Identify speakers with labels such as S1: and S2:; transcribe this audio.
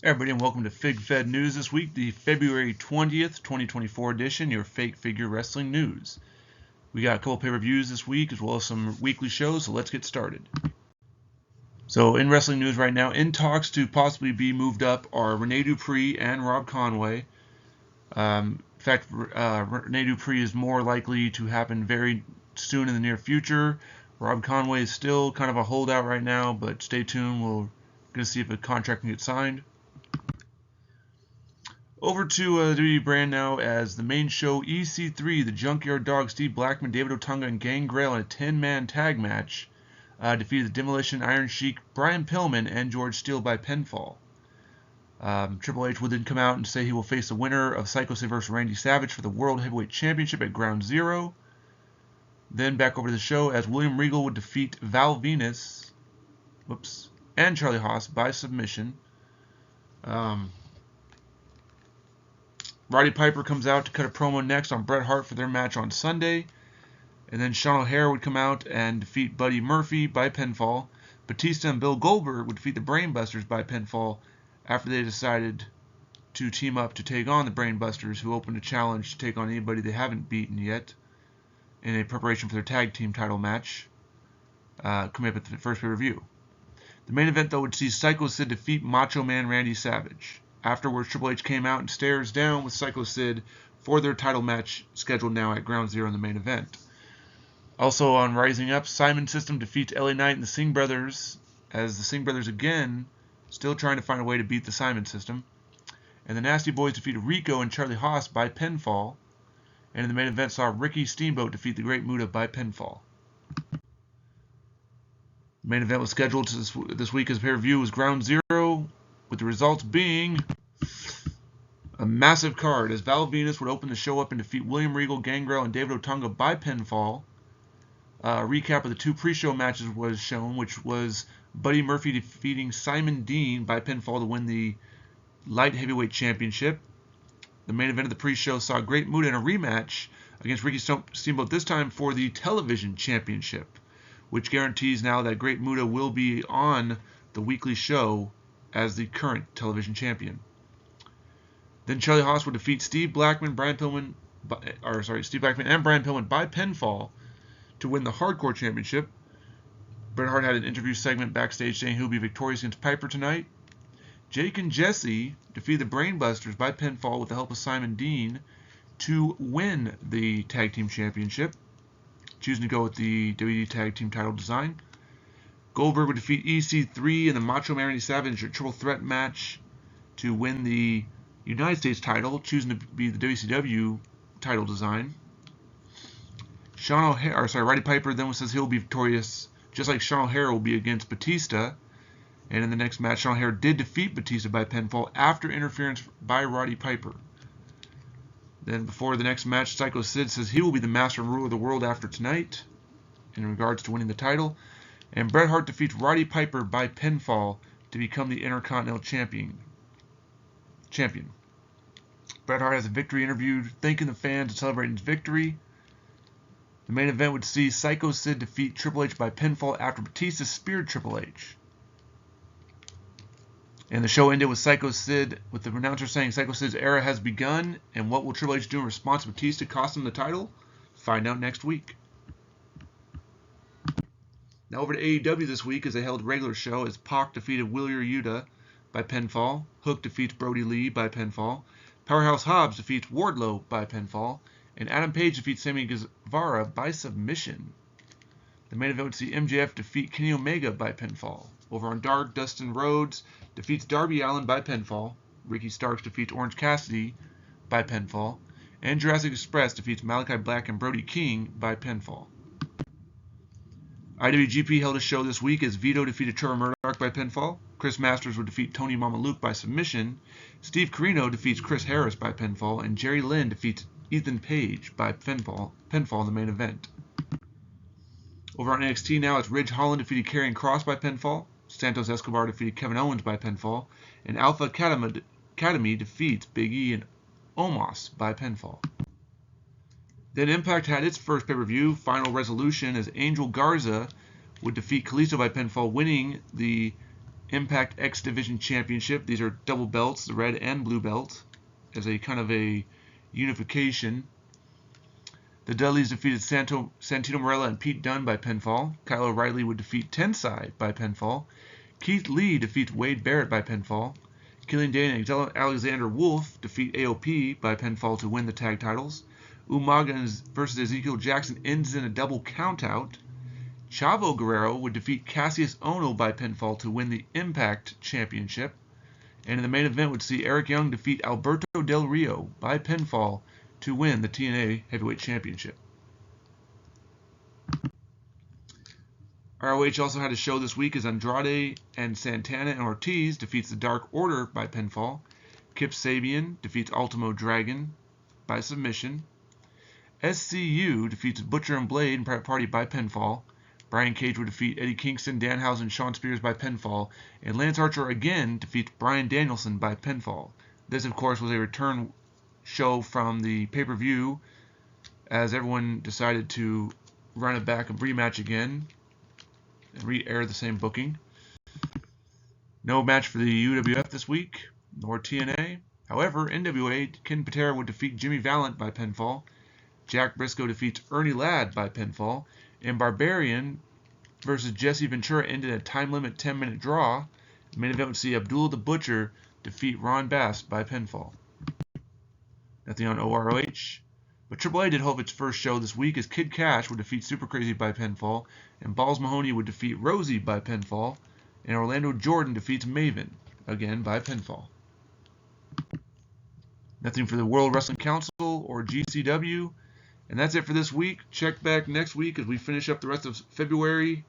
S1: Everybody, and welcome to Fed News this week, the February 20th, 2024 edition, your fake figure wrestling news. We got a couple pay-per-views this week, as well as some weekly shows, so let's get started. So, in wrestling news right now, in talks to possibly be moved up are Rene Dupree and Rob Conway. In fact, Rene Dupree is more likely to happen very soon in the near future. Rob Conway is still kind of a holdout right now, but stay tuned. We're going to see if a contract can get signed. Over to the WWE brand now, as the main show EC3, the Junkyard Dog, Steve Blackman, David Otunga, and Gangrel in a 10-man tag match defeated the Demolition Iron Sheik, Brian Pillman, and George Steele by pinfall. Triple H will then come out and say he will face the winner of Psycho Sid vs. Randy Savage for the World Heavyweight Championship at Ground Zero. Then back over to the show, as William Regal would defeat Val Venus and Charlie Haas by submission. Roddy Piper comes out to cut a promo next on Bret Hart for their match on Sunday. And then Sean O'Haire would come out and defeat Buddy Murphy by pinfall. Batista and Bill Goldberg would defeat the Brainbusters by pinfall after they decided to team up to take on the Brainbusters, who opened a challenge to take on anybody they haven't beaten yet in a preparation for their tag team title match coming up at the first pay-per-view. The main event, though, would see Psycho Sid defeat Macho Man Randy Savage. Afterwards, Triple H came out and stares down with Psycho Sid for their title match scheduled now at Ground Zero in the main event. Also on Rising Up, Simon System defeats LA Knight and the Singh Brothers, as the Singh Brothers again still trying to find a way to beat the Simon System. And the Nasty Boys defeat Rico and Charlie Haas by pinfall. And in the main event saw Ricky Steamboat defeat the Great Muta by pinfall. The main event was scheduled to this week as pay-per-view was Ground Zero, with the results being a massive card, as Val Venus would open the show up and defeat William Regal, Gangrel, and David Otunga by pinfall. A recap of the two pre-show matches was shown, which was Buddy Murphy defeating Simon Dean by pinfall to win the Light Heavyweight Championship. The main event of the pre-show saw Great Muta in a rematch against Ricky Steamboat, this time for the Television Championship, which guarantees now that Great Muta will be on the weekly show as the current television champion. Then Charlie Haas would defeat Steve Blackman and Brian Pillman by pinfall to win the Hardcore Championship. Bret Hart had an interview segment backstage saying he'll be victorious against Piper tonight. Jake and Jesse defeated the Brainbusters by pinfall with the help of Simon Dean to win the Tag Team Championship, choosing to go with the WWE Tag Team title design. Goldberg would defeat EC3 in the Macho Man Randy Savage triple threat match to win the United States title, choosing to be the WCW title design. Roddy Piper then says he'll be victorious, just like Sean O'Haire will be against Batista. And in the next match, Sean O'Haire did defeat Batista by pinfall after interference by Roddy Piper. Then before the next match, Psycho Sid says he will be the master and ruler of the world after tonight in regards to winning the title. And Bret Hart defeats Roddy Piper by pinfall to become the Intercontinental Champion. Bret Hart has a victory interview thanking the fans and celebrating his victory. The main event would see Psycho Sid defeat Triple H by pinfall after Batista speared Triple H. And the show ended with Psycho Sid, with the announcer saying Psycho Sid's era has begun, and what will Triple H do in response to Batista cost him the title? Find out next week. Now over to AEW this week, as they held a regular show, as Pac defeated Wheeler Yuta by pinfall, Hook defeats Brody Lee by pinfall, Powerhouse Hobbs defeats Wardlow by pinfall, and Adam Page defeats Sammy Guevara by submission. The main event would see MJF defeat Kenny Omega by pinfall. Over on Dark, Dustin Rhodes defeats Darby Allin by pinfall, Ricky Starks defeats Orange Cassidy by pinfall, and Jurassic Express defeats Malachi Black and Brody King by pinfall. IWGP held a show this week as Vito defeated Trevor Murdoch by pinfall. Chris Masters would defeat Tony Mamaluke by submission. Steve Corino defeats Chris Harris by pinfall. And Jerry Lynn defeats Ethan Page by pinfall in the main event. Over on NXT now, it's Ridge Holland defeated Karrion Kross by pinfall. Santos Escobar defeated Kevin Owens by pinfall. And Alpha Academy defeats Big E and Omos by pinfall. Then Impact had its first pay-per-view, Final Resolution, as Angel Garza would defeat Kalisto by pinfall, winning the Impact X Division Championship. These are double belts, the red and blue belt, as a kind of a unification. The Dudleys defeated Santino Marella and Pete Dunne by pinfall. Kyle O'Reilly would defeat Tensai by pinfall. Keith Lee defeats Wade Barrett by pinfall. Killian Dane and Alexander Wolf defeat AOP by pinfall to win the tag titles. Umaga versus Ezekiel Jackson ends in a double countout. Chavo Guerrero would defeat Cassius Ono by pinfall to win the Impact Championship. And in the main event would see Eric Young defeat Alberto Del Rio by pinfall to win the TNA Heavyweight Championship. ROH also had a show this week as Andrade and Santana and Ortiz defeats the Dark Order by pinfall. Kip Sabian defeats Ultimo Dragon by submission. SCU defeats Butcher and Blade and Private Party by pinfall. Brian Cage would defeat Eddie Kingston, Danhausen, and Shawn Spears by pinfall. And Lance Archer again defeats Bryan Danielson by pinfall. This, of course, was a return show from the pay-per-view as everyone decided to run it back and rematch again and re-air the same booking. No match for the UWF this week, nor TNA. However, NWA, Ken Patera would defeat Jimmy Valiant by pinfall. Jack Briscoe defeats Ernie Ladd by pinfall. And Barbarian versus Jesse Ventura ended a time-limit 10-minute draw. The main event would see Abdullah the Butcher defeat Ron Bass by pinfall. Nothing on OROH. But AAA did hold its first show this week as Kid Cash would defeat Super Crazy by pinfall, and Balls Mahoney would defeat Rosie by pinfall, and Orlando Jordan defeats Maven, again by pinfall. Nothing for the World Wrestling Council or GCW. And that's it for this week. Check back next week as we finish up the rest of February